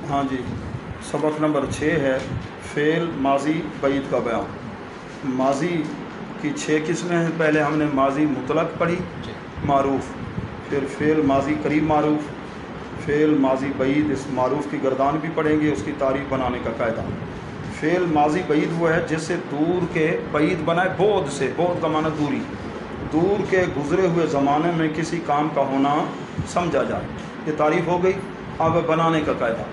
ہاں جی، سبق نمبر 6 ہے فعل ماضی بعید کا بیان۔ ماضی کی 6 قسمیں ہیں۔ پہلے ہم نے ماضی مطلق پڑھی، معروف، پھر فعل ماضی قریب معروف، فعل ماضی بعید، اس معروف کی گردان بھی پڑھیں گے، اس کی تعریف بنانے کا قاعدہ۔ فعل ماضی بعید وہ ہے جس سے دور کے بعید بنائے، بعد سے، بعد کا معنی دوری، دور کے گزرے ہوئے زمانے میں کسی کام کا ہونا سمجھا جائے۔ یہ تعریف ہو گئی۔ اب بنانے کا قاعدہ۔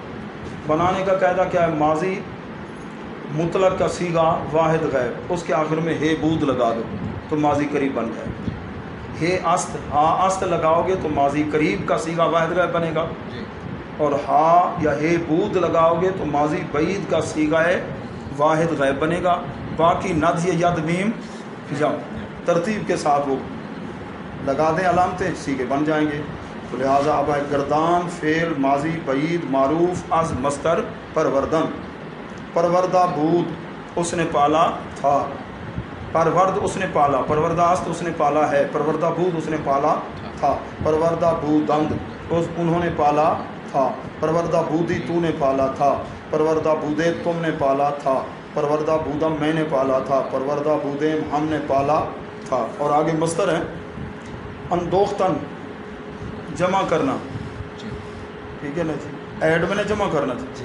بنانے کا قاعدہ کیا ہے؟ ماضی مطلق کا صیغہ واحد غائب، اس کے آخر میں ہے بود لگا دو تو ماضی قریب بن جائے۔ ہے است، ہا است لگاؤ گے تو ماضی قریب کا صیغہ واحد غائب بنے گا، اور ہا یا ہے بود لگاؤ گے تو ماضی بعید کا صیغہ واحد غائب بنے گا۔ باقی ند یا ید میم یا ترتیب کے ساتھ وہ لگا دیں علامتیں، صیغے بن جائیں گے۔ تو لہٰذا اب ہے گردان فعل ماضی بعید معروف از مصدر پروردن۔ پروردہ بود اس نے پالا تھا، پرورد اس نے پالا، پروردہ است اس نے پالا ہے، پروردہ بود اس نے پالا تھا، پروردہ بودند انہوں نے پالا تھا، پروردہ بودی تو نے پالا تھا، پروردہ بودے تم نے پالا تھا، پروردہ بودم میں نے پالا تھا، پروردہ بودیم ہم نے پالا تھا۔ اور آگے مصدر ہے اندوختن جمع کرنا، ٹھیک ہے نا جی، ایڈ میں نے جمع کرنا تھا۔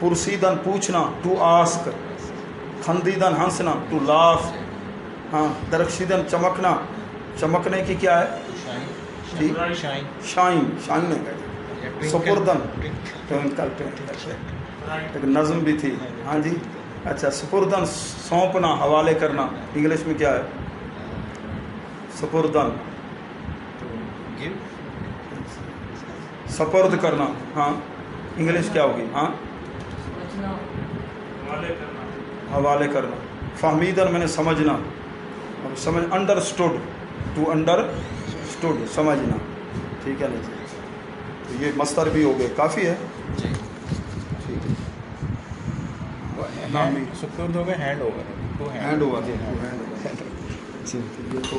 پرسیدن پوچھنا، ٹو آسک، خندیدن ہنسنا، ٹو لاف، ہاں، درخشیدن چمکنا، چمکنے کی کیا ہے؟ شائن، شائن ہے۔ سپردن ایک نظم بھی تھی، ہاں جی، اچھا، سپردن سونپنا، حوالے کرنا، انگلش میں کیا ہے؟ سپردن سپرد کرنا، ہاں، انگلش کیا ہوگی؟ ہاں، حوالے کرنا۔ فہمیدن میں نے سمجھنا، سمجھ، انڈرسٹوڈ، ٹو انڈرسٹوڈ سمجھنا، ٹھیک ہے نا جی۔ تو یہ مصدر بھی ہو گئے، کافی ہے جی، ٹھیک ہے۔ سپرد ہو گئے، ہینڈ اوور، ہینڈ اوور، یہ تو